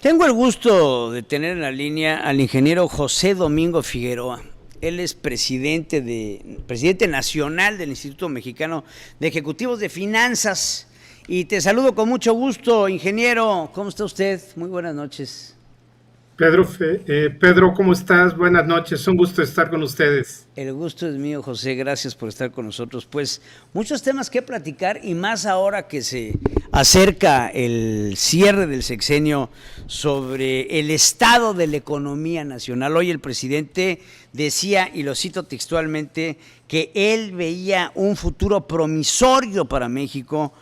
Tengo el gusto de tener en la línea al ingeniero José Domingo Figueroa. Él es presidente nacional del Instituto Mexicano de Ejecutivos de Finanzas. Y te saludo con mucho gusto, ingeniero. ¿Cómo está usted? Muy buenas noches. Pedro, ¿cómo estás? Buenas noches, un gusto estar con ustedes. El gusto es mío, José, gracias por estar con nosotros. Pues muchos temas que platicar y más ahora que se acerca el cierre del sexenio sobre el estado de la economía nacional. Hoy el presidente decía, y lo cito textualmente, que él veía un futuro promisorio para México,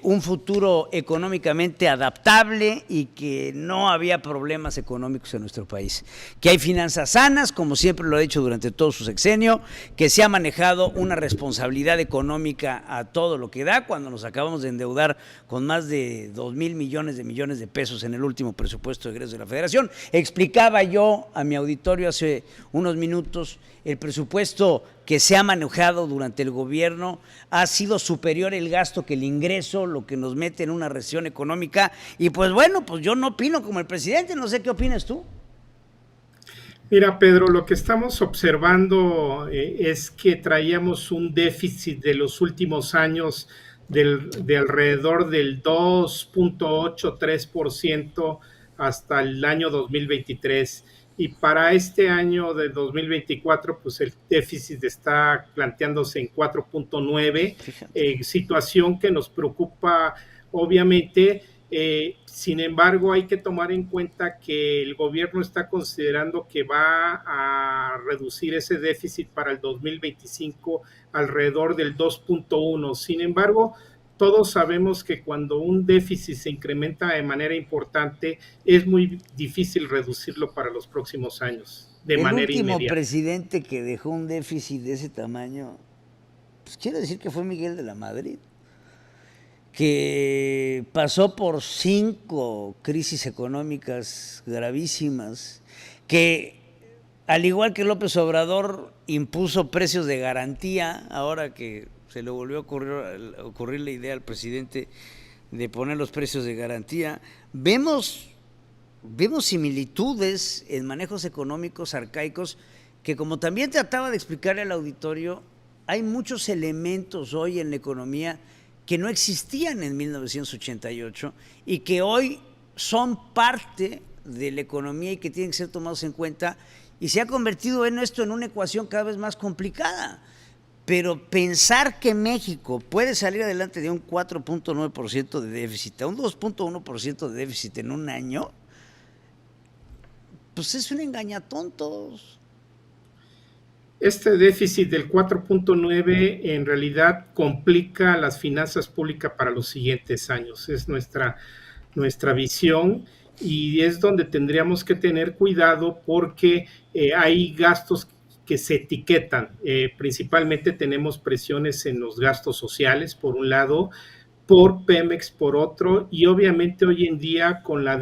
un futuro económicamente adaptable y que no había problemas económicos en nuestro país. Que hay finanzas sanas, como siempre lo ha dicho durante todo su sexenio, que se ha manejado una responsabilidad económica a todo lo que da, cuando nos acabamos de endeudar con más de 2,000 millones de pesos en el último presupuesto de egresos de la Federación. Explicaba yo a mi auditorio hace unos minutos, el presupuesto que se ha manejado durante el gobierno ha sido superior el gasto que el ingreso, lo que nos mete en una recesión económica. Y pues bueno, pues yo no opino como el presidente, no sé qué opinas tú. Mira, Pedro, lo que estamos observando es que traíamos un déficit de los últimos años de alrededor del 2,83% hasta el año 2023. Y para este año de 2024, pues el déficit está planteándose en 4,9, situación que nos preocupa obviamente. Sin embargo, hay que tomar en cuenta que el gobierno está considerando que va a reducir ese déficit para el 2025 alrededor del 2,1. Sin embargo, todos sabemos que cuando un déficit se incrementa de manera importante, es muy difícil reducirlo para los próximos años de manera inmediata. El último presidente que dejó un déficit de ese tamaño, pues quiero decir que fue Miguel de la Madrid, que pasó por 5 crisis económicas gravísimas, que al igual que López Obrador impuso precios de garantía, ahora que se le volvió a ocurrir la idea al presidente de poner los precios de garantía, vemos similitudes en manejos económicos arcaicos que, como también trataba de explicarle al auditorio, hay muchos elementos hoy en la economía que no existían en 1988 y que hoy son parte de la economía y que tienen que ser tomados en cuenta, y se ha convertido en esto en una ecuación cada vez más complicada. Pero pensar que México puede salir adelante de un 4,9% de déficit a un 2,1% de déficit en un año, pues es un engañatontos. Este déficit del 4,9 en realidad complica las finanzas públicas para los siguientes años. Es nuestra visión, y es donde tendríamos que tener cuidado porque hay gastos que se etiquetan. Principalmente tenemos presiones en los gastos sociales, por un lado, por Pemex por otro, y obviamente hoy en día con la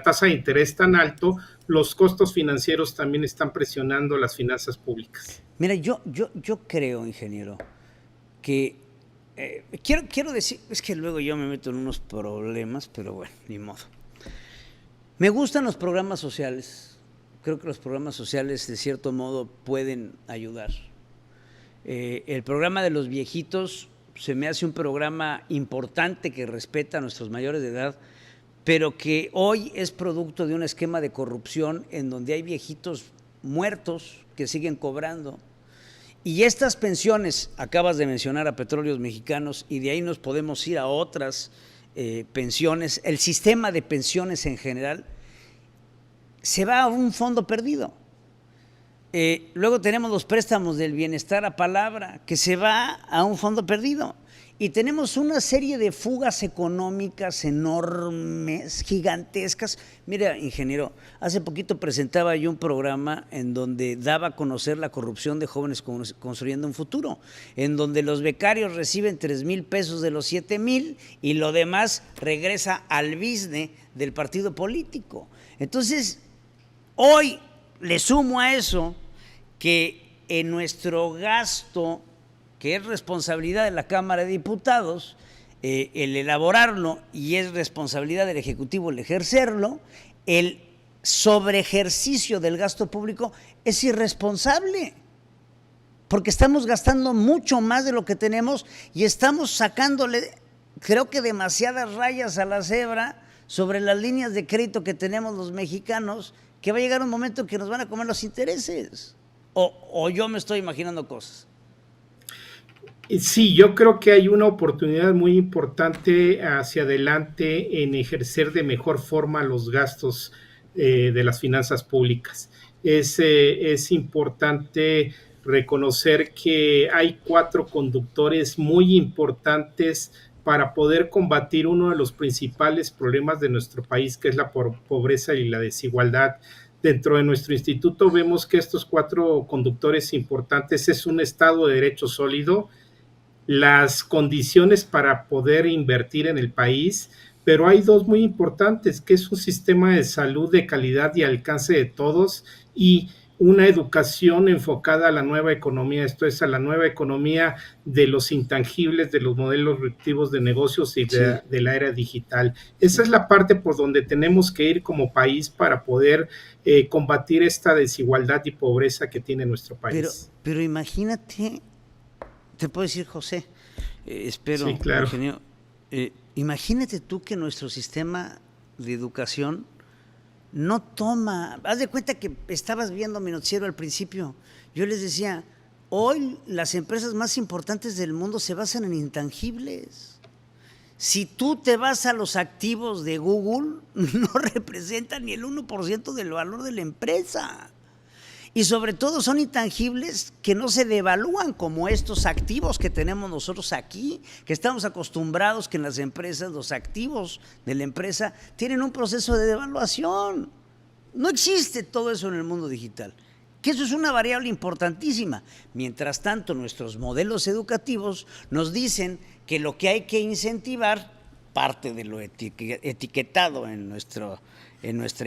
tasa de interés tan alto, los costos financieros también están presionando las finanzas públicas. Mira, yo creo, ingeniero, que quiero decir, es que luego yo me meto en unos problemas, pero bueno, ni modo. Me gustan los programas sociales, creo que los programas sociales de cierto modo pueden ayudar. El programa de los viejitos se me hace un programa importante que respeta a nuestros mayores de edad, pero que hoy es producto de un esquema de corrupción en donde hay viejitos muertos que siguen cobrando. Y estas pensiones, acabas de mencionar a Petróleos Mexicanos, y de ahí nos podemos ir a otras pensiones. El sistema de pensiones en general se va a un fondo perdido. Luego tenemos los préstamos del bienestar a palabra, que se va a un fondo perdido. Y tenemos una serie de fugas económicas enormes, gigantescas. Mira, ingeniero, hace poquito presentaba yo un programa en donde daba a conocer la corrupción de Jóvenes Construyendo un Futuro, en donde los becarios reciben 3,000 pesos de los 7,000 y lo demás regresa al business del partido político. Entonces, hoy le sumo a eso que en nuestro gasto, que es responsabilidad de la Cámara de Diputados, el elaborarlo y es responsabilidad del Ejecutivo el ejercerlo, el sobreejercicio del gasto público es irresponsable, porque estamos gastando mucho más de lo que tenemos y estamos sacándole, creo que demasiadas rayas a la cebra sobre las líneas de crédito que tenemos los mexicanos, que va a llegar un momento que nos van a comer los intereses. O yo me estoy imaginando cosas. Sí, yo creo que hay una oportunidad muy importante hacia adelante en ejercer de mejor forma los gastos de las finanzas públicas. Es importante reconocer que hay 4 conductores muy importantes para poder combatir uno de los principales problemas de nuestro país, que es la pobreza y la desigualdad. Dentro de nuestro instituto vemos que estos 4 conductores importantes es un Estado de Derecho sólido, las condiciones para poder invertir en el país, pero hay 2 muy importantes, que es un sistema de salud de calidad y alcance de todos y una educación enfocada a la nueva economía, esto es, a la nueva economía de los intangibles, de los modelos disruptivos de negocios y de la era digital. Esa es la parte por donde tenemos que ir como país para poder combatir esta desigualdad y pobreza que tiene nuestro país. Pero imagínate, te puedo decir, José, espero, sí, claro. ingeniero, imagínate tú que nuestro sistema de educación no toma, haz de cuenta que estabas viendo mi noticiero al principio, yo les decía, hoy las empresas más importantes del mundo se basan en intangibles. Si tú te vas a los activos de Google, no representan ni el 1% del valor de la empresa. Y sobre todo son intangibles que no se devalúan como estos activos que tenemos nosotros aquí, que estamos acostumbrados que en las empresas los activos de la empresa tienen un proceso de devaluación. No existe todo eso en el mundo digital, que eso es una variable importantísima. Mientras tanto, nuestros modelos educativos nos dicen que lo que hay que incentivar, parte de lo etiquetado en nuestra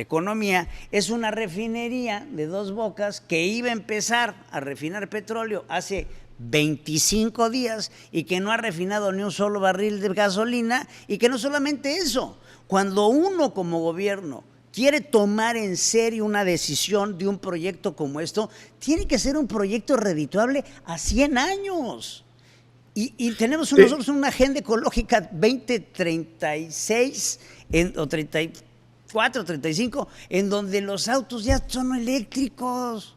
economía, es una refinería de 2 bocas que iba a empezar a refinar petróleo hace 25 días y que no ha refinado ni un solo barril de gasolina, y que no solamente eso, cuando uno como gobierno quiere tomar en serio una decisión de un proyecto como esto, tiene que ser un proyecto redituable a 100 años. Y tenemos nosotros una agenda ecológica 2036 o 34, 35, en donde los autos ya son eléctricos.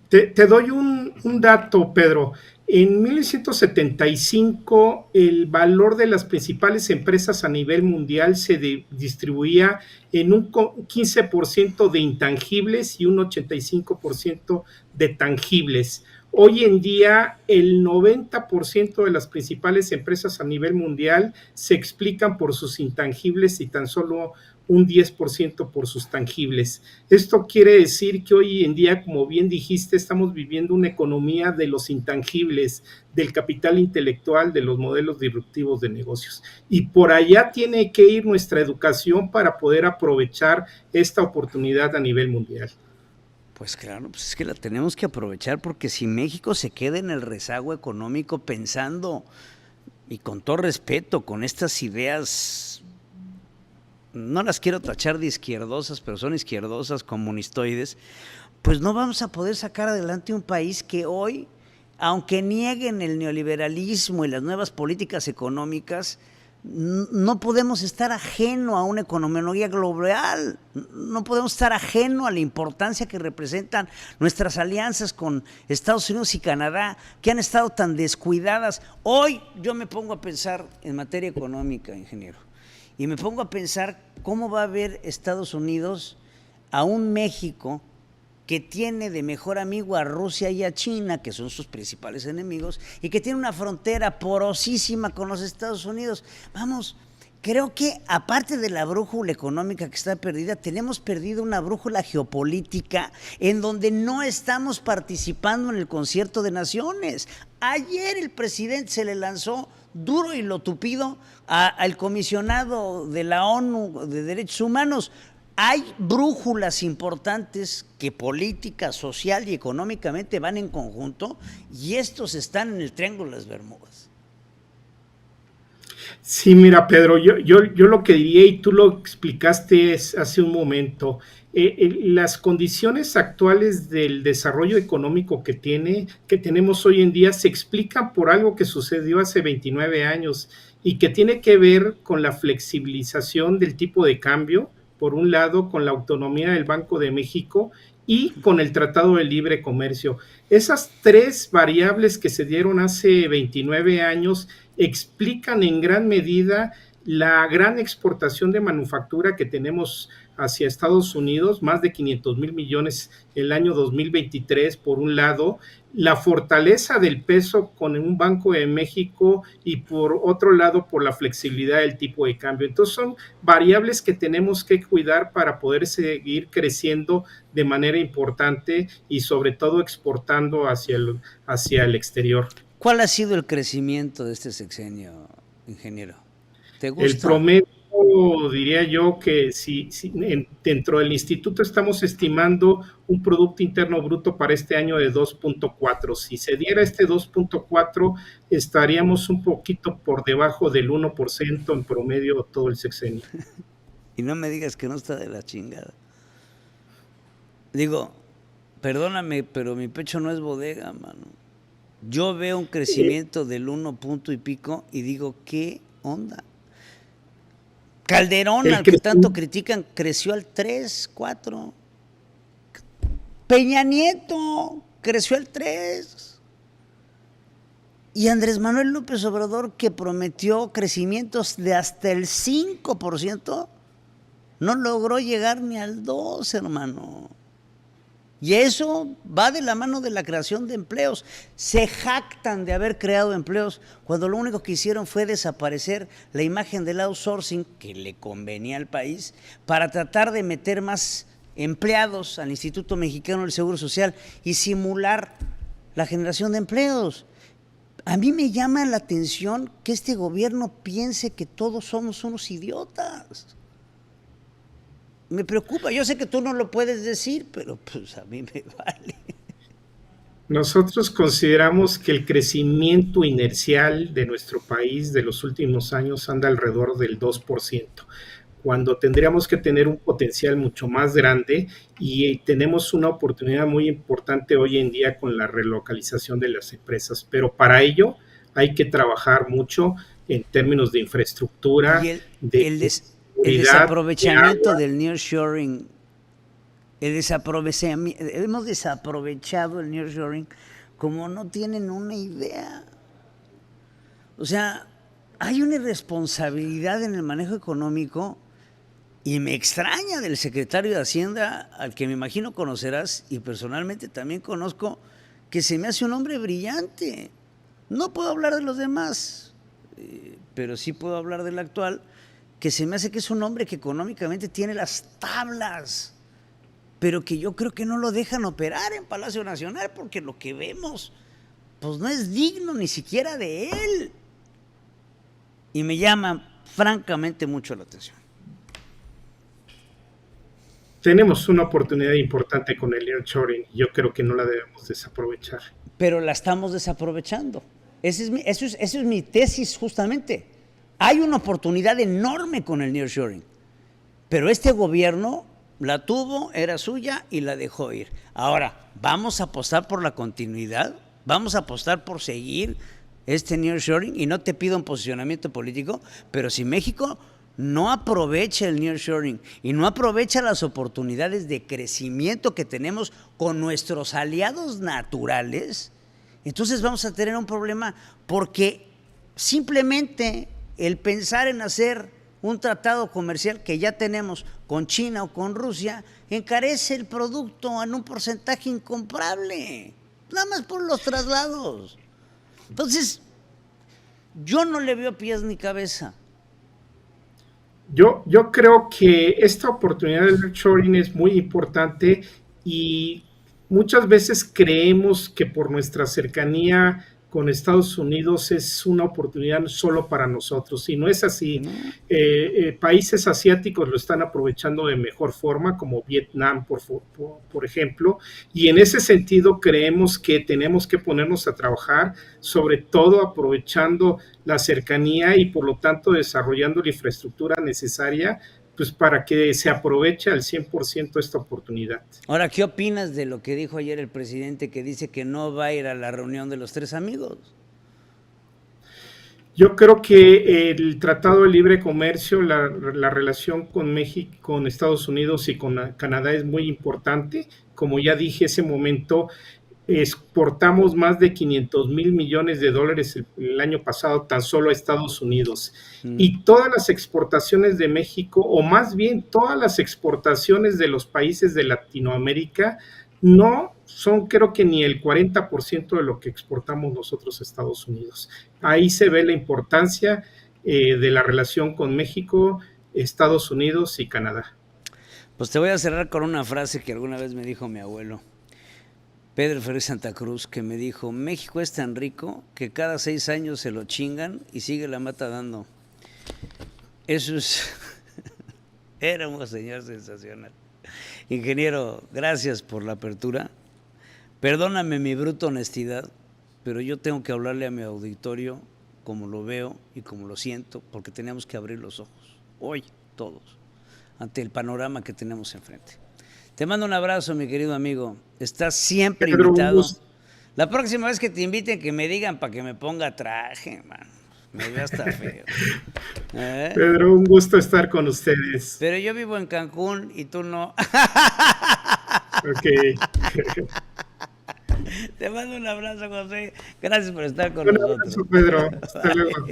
Te doy un dato, Pedro. En 1975, el valor de las principales empresas a nivel mundial se distribuía en un 15% de intangibles y un 85% de tangibles. Hoy en día, el 90% de las principales empresas a nivel mundial se explican por sus intangibles y tan solo un 10% por sus tangibles. Esto quiere decir que hoy en día, como bien dijiste, estamos viviendo una economía de los intangibles, del capital intelectual, de los modelos disruptivos de negocios. Y por allá tiene que ir nuestra educación para poder aprovechar esta oportunidad a nivel mundial. Pues claro, pues es que la tenemos que aprovechar, porque si México se queda en el rezago económico pensando, y con todo respeto, con estas ideas, no las quiero tachar de izquierdosas, pero son izquierdosas, comunistoides, pues no vamos a poder sacar adelante un país que hoy, aunque nieguen el neoliberalismo y las nuevas políticas económicas, no podemos estar ajeno a una economía global, no podemos estar ajeno a la importancia que representan nuestras alianzas con Estados Unidos y Canadá, que han estado tan descuidadas. Hoy yo me pongo a pensar en materia económica, ingeniero, y me pongo a pensar cómo va a ver Estados Unidos a un México que tiene de mejor amigo a Rusia y a China, que son sus principales enemigos, y que tiene una frontera porosísima con los Estados Unidos. Vamos, creo que aparte de la brújula económica que está perdida, tenemos perdido una brújula geopolítica en donde no estamos participando en el concierto de naciones. Ayer el presidente se le lanzó duro y lo tupido al comisionado de la ONU de Derechos Humanos. Hay brújulas importantes que política, social y económicamente van en conjunto, y estos están en el Triángulo de las Bermudas. Sí, mira, Pedro, yo lo que diría, y tú lo explicaste hace un momento, las condiciones actuales del desarrollo económico que tenemos hoy en día se explican por algo que sucedió hace 29 años y que tiene que ver con la flexibilización del tipo de cambio, por un lado, con la autonomía del Banco de México y con el Tratado de Libre Comercio. Esas tres variables que se dieron hace 29 años explican en gran medida la gran exportación de manufactura que tenemos hacia Estados Unidos, más de 500 mil millones el año 2023, por un lado, la fortaleza del peso con un Banco de México y por otro lado por la flexibilidad del tipo de cambio. Entonces son variables que tenemos que cuidar para poder seguir creciendo de manera importante y sobre todo exportando hacia el exterior. ¿Cuál ha sido el crecimiento de este sexenio, ingeniero? ¿Te El gusta? promedio, diría yo que si dentro del instituto estamos estimando un Producto Interno Bruto para este año de 2.4. Si se diera este 2.4, estaríamos un poquito por debajo del 1% en promedio todo el sexenio. Y no me digas que no está de la chingada. Digo, perdóname, pero mi pecho no es bodega, mano. Yo veo un crecimiento del 1 punto y pico y digo, ¿qué onda? Calderón, al que tanto critican, creció al 3, 4. Peña Nieto creció al 3. Y Andrés Manuel López Obrador, que prometió crecimientos de hasta el 5%, no logró llegar ni al 2, hermano. Y eso va de la mano de la creación de empleos. Se jactan de haber creado empleos cuando lo único que hicieron fue desaparecer la imagen del outsourcing que le convenía al país para tratar de meter más empleados al Instituto Mexicano del Seguro Social y simular la generación de empleos. A mí me llama la atención que este gobierno piense que todos somos unos idiotas. Me preocupa, yo sé que tú no lo puedes decir, pero pues a mí me vale. Nosotros consideramos que el crecimiento inercial de nuestro país de los últimos años anda alrededor del 2%, cuando tendríamos que tener un potencial mucho más grande y tenemos una oportunidad muy importante hoy en día con la relocalización de las empresas, pero para ello hay que trabajar mucho en términos de infraestructura, Y el seguridad, desaprovechamiento del nearshoring, hemos desaprovechado el nearshoring como no tienen una idea. O sea, hay una irresponsabilidad en el manejo económico y me extraña del secretario de Hacienda, al que me imagino conocerás y personalmente también conozco, que se me hace un hombre brillante. No puedo hablar de los demás, pero sí puedo hablar del actual, que se me hace que es un hombre que económicamente tiene las tablas, pero que yo creo que no lo dejan operar en Palacio Nacional porque lo que vemos pues no es digno ni siquiera de él. Y me llama francamente mucho la atención. Tenemos una oportunidad importante con el nearshoring y yo creo que no la debemos desaprovechar. Pero la estamos desaprovechando. Esa es mi tesis justamente. Hay una oportunidad enorme con el nearshoring, pero este gobierno la tuvo, era suya y la dejó ir. Ahora, ¿vamos a apostar por la continuidad? ¿Vamos a apostar por seguir este nearshoring? Y no te pido un posicionamiento político, pero si México no aprovecha el nearshoring y no aprovecha las oportunidades de crecimiento que tenemos con nuestros aliados naturales, entonces vamos a tener un problema, porque simplemente el pensar en hacer un tratado comercial que ya tenemos con China o con Rusia encarece el producto en un porcentaje incomparable, nada más por los traslados. Entonces, yo no le veo pies ni cabeza. Yo creo que esta oportunidad del nearshoring es muy importante y muchas veces creemos que por nuestra cercanía con Estados Unidos es una oportunidad solo para nosotros, y no es así. Países asiáticos lo están aprovechando de mejor forma, como Vietnam, por ejemplo, y en ese sentido creemos que tenemos que ponernos a trabajar, sobre todo aprovechando la cercanía y por lo tanto desarrollando la infraestructura necesaria, pues para que se aproveche al 100% esta oportunidad. Ahora, ¿qué opinas de lo que dijo ayer el presidente, que dice que no va a ir a la reunión de los 3 amigos? Yo creo que el Tratado de Libre Comercio, la relación con México, con Estados Unidos y con Canadá es muy importante. Como ya dije, ese momento exportamos más de 500 mil millones de dólares el año pasado tan solo a Estados Unidos. Y todas las exportaciones de México, o más bien todas las exportaciones de los países de Latinoamérica, no son, creo que ni el 40% de lo que exportamos nosotros a Estados Unidos. Ahí se ve la importancia de la relación con México, Estados Unidos y Canadá. Pues te voy a cerrar con una frase que alguna vez me dijo mi abuelo, Pedro Ferrer Santa Cruz, que me dijo: México es tan rico que cada 6 años se lo chingan y sigue la mata dando. Eso es... Era un señor sensacional. Ingeniero, gracias por la apertura. Perdóname mi bruta honestidad, pero yo tengo que hablarle a mi auditorio como lo veo y como lo siento, porque tenemos que abrir los ojos, hoy todos, ante el panorama que tenemos enfrente. Te mando un abrazo, mi querido amigo. Estás siempre invitado. La próxima vez que te inviten, que me digan para que me ponga traje, man. Me veo hasta feo. Pedro, un gusto estar con ustedes. Pero yo vivo en Cancún y tú no. Ok. Te mando un abrazo, José. Gracias por estar con nosotros. Un abrazo, Pedro. Hasta luego.